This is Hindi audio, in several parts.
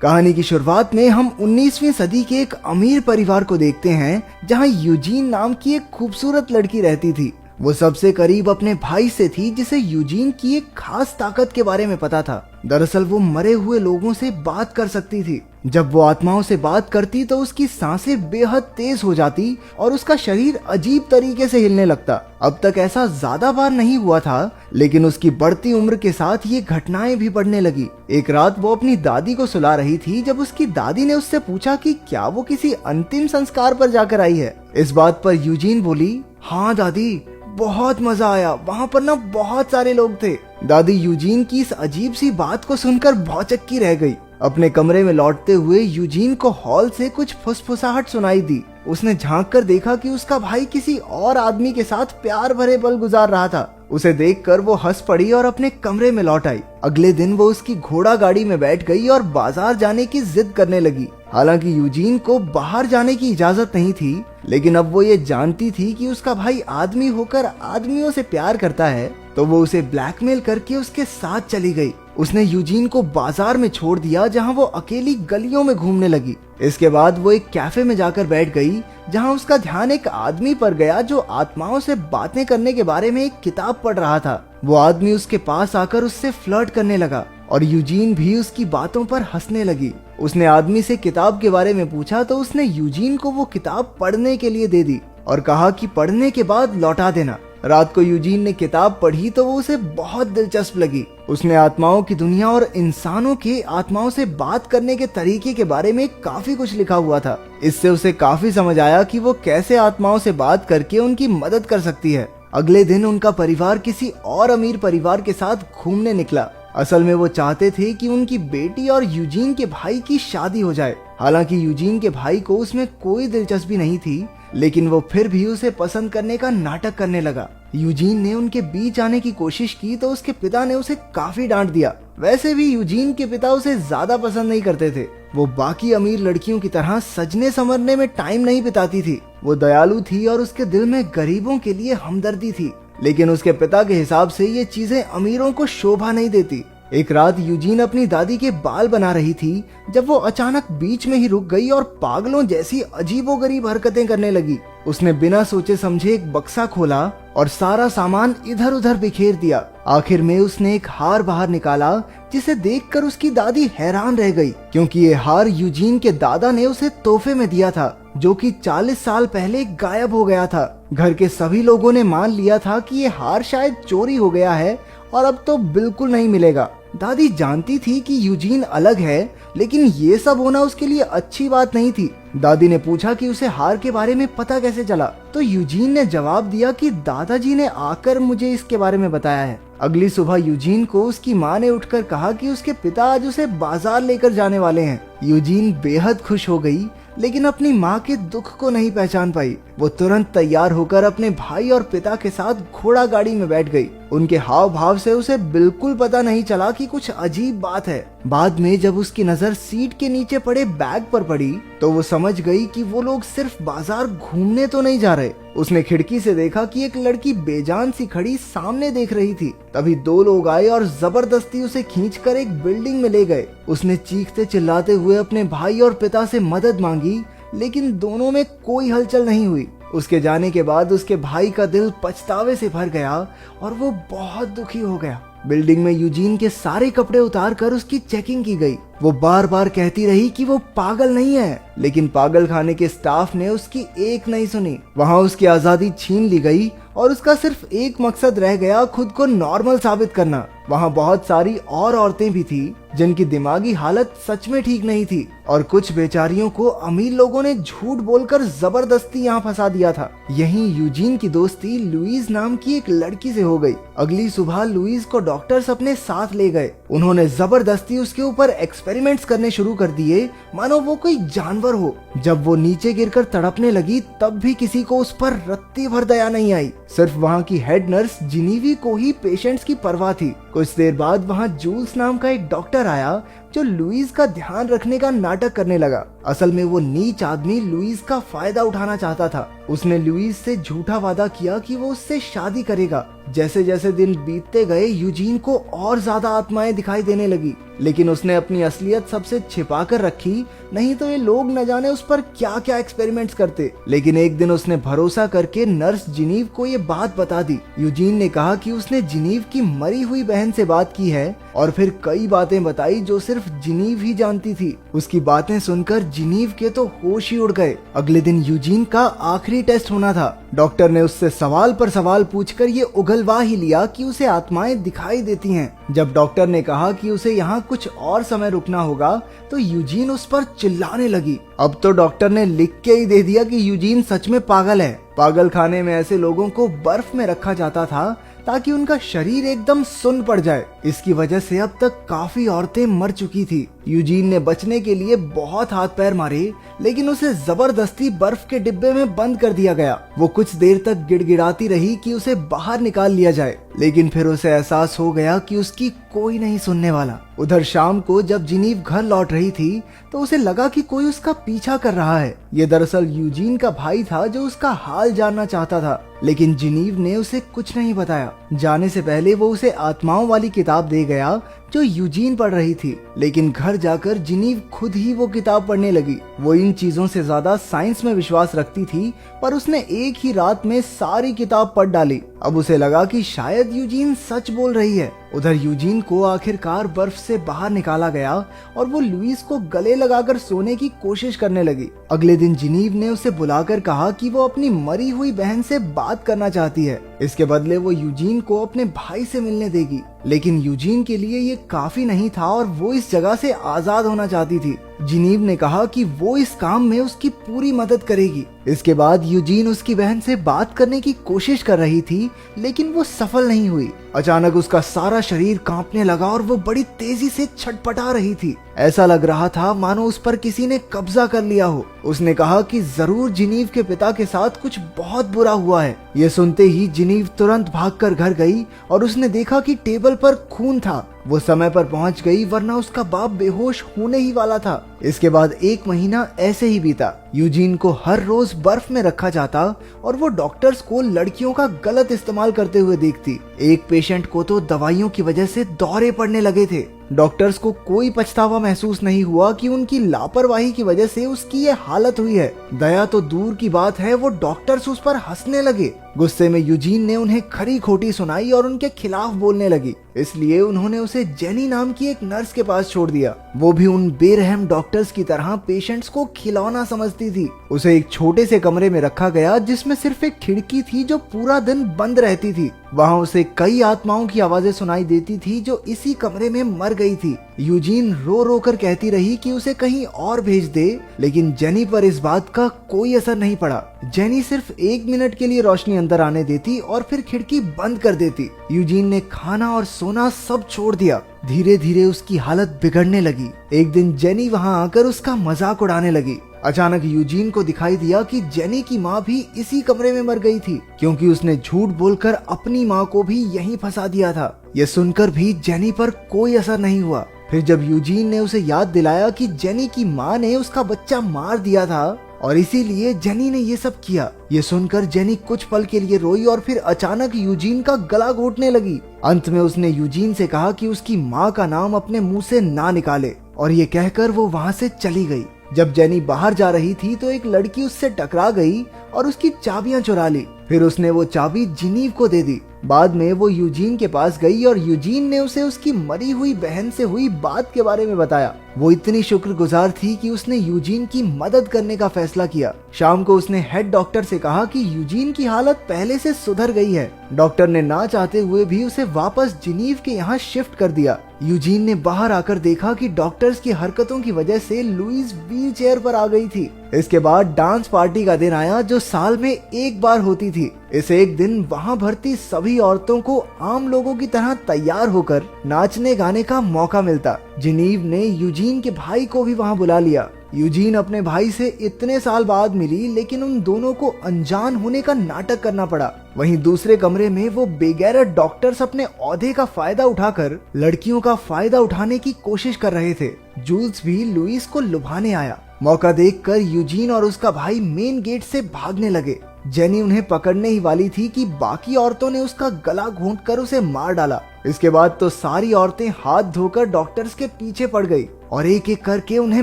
कहानी की शुरुआत में हम 19वीं सदी के एक अमीर परिवार को देखते हैं जहां यूजीन नाम की एक खूबसूरत लड़की रहती थी। वो सबसे करीब अपने भाई से थी जिसे यूजीन की एक खास ताकत के बारे में पता था। दरअसल वो मरे हुए लोगों से बात कर सकती थी। जब वो आत्माओं से बात करती तो उसकी सांसें बेहद तेज हो जाती और उसका शरीर अजीब तरीके से हिलने लगता। अब तक ऐसा ज्यादा बार नहीं हुआ था, लेकिन उसकी बढ़ती उम्र के साथ ये घटनाएं भी बढ़ने लगी। एक रात वो अपनी दादी को सुला रही थी जब उसकी दादी ने उससे पूछा कि क्या वो किसी अंतिम संस्कार पर जाकर आई है। इस बात पर यूजीन बोली, हाँ दादी, बहुत मजा आया, वहाँ पर ना बहुत सारे लोग थे। दादी यूजीन की इस अजीब सी बात को सुनकर भौचक्की रह गई। अपने कमरे में लौटते हुए यूजीन को हॉल से कुछ फुसफुसाहट सुनाई दी। उसने झांक कर देखा कि उसका भाई किसी और आदमी के साथ प्यार भरे पल गुजार रहा था। उसे देखकर वो हंस पड़ी और अपने कमरे में लौट आई। अगले दिन वो उसकी घोड़ा गाड़ी में बैठ गई और बाजार जाने की जिद करने लगी। हालांकि यूजीन को बाहर जाने की इजाजत नहीं थी, लेकिन अब वो ये जानती थी कि उसका भाई आदमी होकर आदमियों से प्यार करता है, तो वो उसे ब्लैकमेल करके उसके साथ चली गई। उसने यूजीन को बाजार में छोड़ दिया जहां वो अकेली गलियों में घूमने लगी। इसके बाद वो एक कैफे में जाकर बैठ गई जहां उसका ध्यान एक आदमी पर गया जो आत्माओं से बातें करने के बारे में एक किताब पढ़ रहा था। वो आदमी उसके पास आकर उससे फ्लर्ट करने लगा और यूजीन भी उसकी बातों पर हंसने लगी। उसने आदमी से किताब के बारे में पूछा तो उसने यूजीन को वो किताब पढ़ने के लिए दे दी और कहा कि पढ़ने के बाद लौटा देना। रात को यूजीन ने किताब पढ़ी तो वो उसे बहुत दिलचस्प लगी। उसने आत्माओं की दुनिया और इंसानों के आत्माओं से बात करने के तरीके के बारे में काफी कुछ लिखा हुआ था। इससे उसे काफी समझ आया कि वो कैसे आत्माओं से बात करके उनकी मदद कर सकती है। अगले दिन उनका परिवार किसी और अमीर परिवार के साथ घूमने निकला। असल में वो चाहते थे कि उनकी बेटी और यूजीन के भाई की शादी हो जाए। हालांकि यूजीन के भाई को उसमें कोई दिलचस्पी नहीं थी, लेकिन वो फिर भी उसे पसंद करने का नाटक करने लगा। यूजीन ने उनके बीच आने की कोशिश की तो उसके पिता ने उसे काफी डांट दिया। वैसे भी यूजीन के पिता उसे ज्यादा पसंद नहीं करते थे। वो बाकी अमीर लड़कियों की तरह सजने संवरने में टाइम नहीं बिताती थी। वो दयालु थी और उसके दिल में गरीबों के लिए हमदर्दी थी, लेकिन उसके पिता के हिसाब से ये चीजें अमीरों को शोभा नहीं देती। एक रात यूजीन अपनी दादी के बाल बना रही थी जब वो अचानक बीच में ही रुक गई और पागलों जैसी अजीबोगरीब हरकतें करने लगी। उसने बिना सोचे समझे एक बक्सा खोला और सारा सामान इधर उधर बिखेर दिया। आखिर में उसने एक हार बाहर निकाला जिसे देखकर उसकी दादी हैरान रह गई, क्योंकि ये हार यूजीन के दादा ने उसे तोहफे में दिया था, जो कि 40 साल पहले गायब हो गया था। घर के सभी लोगों ने मान लिया था कि ये हार शायद चोरी हो गया है और अब तो बिल्कुल नहीं मिलेगा। दादी जानती थी कि यूजीन अलग है, लेकिन ये सब होना उसके लिए अच्छी बात नहीं थी। दादी ने पूछा कि उसे हार के बारे में पता कैसे चला, तो यूजीन ने जवाब दिया कि दादाजी ने आकर मुझे इसके बारे में बताया है। अगली सुबह यूजीन को उसकी माँ ने उठकर कहा कि उसके पिता आज उसे बाजार लेकर जाने वाले हैं। यूजीन बेहद खुश हो गई, लेकिन अपनी माँ के दुख को नहीं पहचान पाई। वो तुरंत तैयार होकर अपने भाई और पिता के साथ घोड़ा गाड़ी में बैठ गई। उनके हाव भाव से उसे बिल्कुल पता नहीं चला कि कुछ अजीब बात है। बाद में जब उसकी नजर सीट के नीचे पड़े बैग पर पड़ी तो वो समझ गई कि वो लोग सिर्फ बाजार घूमने तो नहीं जा रहे। उसने खिड़की से देखा कि एक लड़की बेजान सी खड़ी सामने देख रही थी। तभी दो लोग आए और जबरदस्ती उसे खींचकर एक बिल्डिंग में ले गए। उसने चीखते चिल्लाते हुए अपने भाई और पिता से मदद मांगी, लेकिन दोनों में कोई हलचल नहीं हुई। उसके जाने के बाद उसके भाई का दिल पछतावे से भर गया और वो बहुत दुखी हो गया। बिल्डिंग में यूजीन के सारे कपड़े उतार कर उसकी चेकिंग की गई। वो बार बार कहती रही कि वो पागल नहीं है, लेकिन पागल खाने के स्टाफ ने उसकी एक नहीं सुनी। वहाँ उसकी आजादी छीन ली गई और उसका सिर्फ एक मकसद रह गया, खुद को नॉर्मल साबित करना। वहाँ बहुत सारी और औरतें भी थी जिनकी दिमागी हालत सच में ठीक नहीं थी और कुछ बेचारियों को अमीर लोगों ने झूठ बोलकर जबरदस्ती यहाँ फंसा दिया था। यहीं यूजीन की दोस्ती लुईस नाम की एक लड़की से हो गई। अगली सुबह लुईस को डॉक्टर्स अपने साथ ले गए। उन्होंने जबरदस्ती उसके ऊपर एक्सपेरिमेंट्स करने शुरू कर दिए, मानो वो कोई जानवर हो। जब वो नीचे गिरकर तड़पने लगी तब भी किसी को उस पर रत्ती भर दया नहीं आई। सिर्फ वहाँ की हेड नर्स जिनीवी को ही पेशेंट्स की परवाह थी। कुछ देर बाद वहाँ जूल्स नाम का एक डॉक्टर आया जो लुईस का ध्यान रखने का नाटक करने लगा। असल में वो नीच आदमी लुईस का फायदा उठाना चाहता था। उसने लुईस से झूठा वादा किया कि वो उससे शादी करेगा जैसे जैसे दिन बीतते गए यूजीन को और ज्यादा आत्माएं दिखाई देने लगी, लेकिन उसने अपनी असलियत सबसे छिपा कर रखी, नहीं तो ये लोग न जाने उस पर क्या क्या एक्सपेरिमेंट्स करते। लेकिन एक दिन उसने भरोसा करके नर्स जिनीव को ये बात बता दी। यूजीन ने कहा कि उसने जिनीव की मरी हुई बहन से बात की है और फिर कई बातें बताई जो सिर्फ जिनीव ही जानती थी। उसकी बातें सुनकर जिनीव के तो होश ही उड़ गए। अगले दिन यूजीन का आखिरी टेस्ट होना था। डॉक्टर ने उससे सवाल पर सवाल पूछकर ये उगलवा ही लिया कि उसे आत्माएं दिखाई देती हैं। जब डॉक्टर ने कहा कि उसे यहाँ कुछ और समय रुकना होगा तो यूजीन उस पर चिल्लाने लगी। अब तो डॉक्टर ने लिख के ही दे दिया कि यूजीन सच में पागल है। पागल खाने में ऐसे लोगों को बर्फ में रखा जाता था ताकि उनका शरीर एकदम सुन्न पड़ जाए। इसकी वजह से अब तक काफी औरतें मर चुकी थी। यूजीन ने बचने के लिए बहुत हाथ पैर मारे, लेकिन उसे जबरदस्ती बर्फ के डिब्बे में बंद कर दिया गया। वो कुछ देर तक गिड़गिड़ाती रही कि उसे बाहर निकाल लिया जाए, लेकिन फिर उसे एहसास हो गया कि उसकी कोई नहीं सुनने वाला। उधर शाम को जब जिनीव घर लौट रही थी तो उसे लगा कि कोई उसका पीछा कर रहा है। ये दरअसल यूजीन का भाई था जो उसका हाल जानना चाहता था, लेकिन जिनीव ने उसे कुछ नहीं बताया। जाने से पहले वो उसे आत्माओं वाली किताब दे गया जो यूजीन पढ़ रही थी, लेकिन घर जाकर जिनीव खुद ही वो किताब पढ़ने लगी। वो इन चीजों से ज्यादा साइंस में विश्वास रखती थी, पर उसने एक ही रात में सारी किताब पढ़ डाली। अब उसे लगा कि शायद यूजीन सच बोल रही है। उधर यूजीन को आखिरकार बर्फ से बाहर निकाला गया और वो लुइस को गले लगाकर सोने की कोशिश करने लगी। अगले दिन जिनीव ने उसे बुलाकर कहा कि वो अपनी मरी हुई बहन से बात करना चाहती है। इसके बदले वो यूजीन को अपने भाई से मिलने देगी, लेकिन यूजीन के लिए ये काफी नहीं था और वो इस जगह से आजाद होना चाहती थी। जिनीव ने कहा कि वो इस काम में उसकी पूरी मदद करेगी। इसके बाद यूजीन उसकी बहन से बात करने की कोशिश कर रही थी, लेकिन वो सफल नहीं हुई। अचानक उसका सारा शरीर कांपने लगा और वो बड़ी तेजी से छटपटा रही थी। ऐसा लग रहा था मानो उस पर किसी ने कब्जा कर लिया हो। उसने कहा कि जरूर जिनीव के पिता के साथ कुछ बहुत बुरा हुआ है। ये सुनते ही जिनीव तुरंत भागकर घर गई और उसने देखा कि टेबल पर खून था। वो समय पर पहुंच गई, वरना उसका बाप बेहोश होने ही वाला था। इसके बाद 1 महीना ऐसे ही बीता। यूजीन को हर रोज बर्फ में रखा जाता और वो डॉक्टर्स को लड़कियों का गलत इस्तेमाल करते हुए देखती। एक पेशेंट को तो दवाइयों की वजह से दौरे पड़ने लगे थे। डॉक्टर्स को कोई पछतावा महसूस नहीं हुआ कि उनकी लापरवाही की वजह से उसकी ये हालत हुई है। दया तो दूर की बात है, वो डॉक्टर्स उस पर हंसने लगे। गुस्से में यूजीन ने उन्हें खरी खोटी सुनाई और उनके खिलाफ बोलने लगी। इसलिए उन्होंने उसे जेनी नाम की एक नर्स के पास छोड़ दिया। वो भी उन बेरहम डॉक्टर्स की तरह पेशेंट्स को खिलौना समझती थी। उसे एक छोटे से कमरे में रखा गया जिसमें सिर्फ एक खिड़की थी जो पूरा दिन बंद रहती थी। वहाँ उसे कई आत्माओं की आवाजें सुनाई देती थी जो इसी कमरे में मर गई थी। यूजीन रो रो कर कहती रही कि उसे कहीं और भेज दे, लेकिन जेनी पर इस बात का कोई असर नहीं पड़ा। जेनी सिर्फ 1 मिनट के लिए रोशनी अंदर आने देती और फिर खिड़की बंद कर देती। यूजीन ने खाना और सोना सब छोड़ दिया। धीरे धीरे उसकी हालत बिगड़ने लगी। एक दिन जेनी वहाँ आकर उसका मजाक उड़ाने लगी। अचानक यूजीन को दिखाई दिया कि जेनी की माँ भी इसी कमरे में मर गई थी, क्योंकि उसने झूठ बोलकर अपनी माँ को भी यहीं फंसा दिया था। ये सुनकर भी जेनी पर कोई असर नहीं हुआ। फिर जब यूजीन ने उसे याद दिलाया कि जेनी की माँ ने उसका बच्चा मार दिया था और इसीलिए जेनी ने ये सब किया, ये सुनकर जेनी कुछ पल के लिए रोई और फिर अचानक यूजीन का गला घोटने लगी। अंत में उसने यूजीन से कहा कि उसकी माँ का नाम अपने मुंह से ना निकाले, और ये कहकर वो वहाँ से चली गई। जब जेनी बाहर जा रही थी तो एक लड़की उससे टकरा गई और उसकी चाबियां चुरा ली। फिर उसने वो चाबी जिनीव को दे दी। बाद में वो यूजीन के पास गई और यूजीन ने उसे उसकी मरी हुई बहन से हुई बात के बारे में बताया। वो इतनी शुक्रगुजार थी कि उसने यूजीन की मदद करने का फैसला किया। शाम को उसने हेड डॉक्टर से कहा कि यूजीन की हालत पहले से सुधर गई है। डॉक्टर ने ना चाहते हुए भी उसे वापस जिनीव के यहाँ शिफ्ट कर दिया। यूजीन ने बाहर आकर देखा कि डॉक्टर्स की हरकतों की वजह से लुइस व्हील चेयर पर आ गई थी। इसके बाद डांस पार्टी का दिन आया जो साल में एक बार होती थी। इस एक दिन वहाँ भर्ती सभी औरतों को आम लोगों की तरह तैयार होकर नाचने गाने का मौका मिलता। जिनीव ने यूजीन के भाई को भी वहाँ बुला लिया। यूजीन अपने भाई से इतने साल बाद मिली, लेकिन उन दोनों को अनजान होने का नाटक करना पड़ा। वहीं दूसरे कमरे में वो बेगैरत डॉक्टर्स अपने औहदे का फायदा उठाकर लड़कियों का फायदा उठाने की कोशिश कर रहे थे। जूल्स भी लुइस को लुभाने आया। मौका देखकर यूजीन और उसका भाई मेन गेट से भागने लगे। जेनी उन्हें पकड़ने ही वाली थी कि बाकी औरतों ने उसका गला घोंटकर उसे मार डाला। इसके बाद तो सारी औरतें हाथ धोकर डॉक्टर्स के पीछे पड़ गई और एक एक करके उन्हें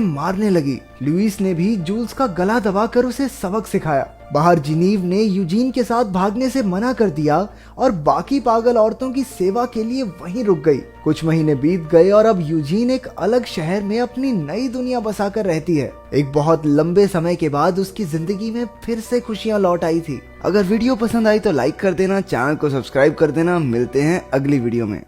मारने लगी। लुइस ने भी जूल्स का गला दबाकर उसे सबक सिखाया। बाहर जिनीव ने यूजीन के साथ भागने से मना कर दिया और बाकी पागल औरतों की सेवा के लिए वहीं रुक गई। कुछ महीने बीत गए और अब यूजीन एक अलग शहर में अपनी नई दुनिया बसाकर रहती है। एक बहुत लंबे समय के बाद उसकी जिंदगी में फिर से खुशियां लौट आई थी। अगर वीडियो पसंद आई तो लाइक कर देना, चैनल को सब्सक्राइब कर देना। मिलते हैं अगली वीडियो में।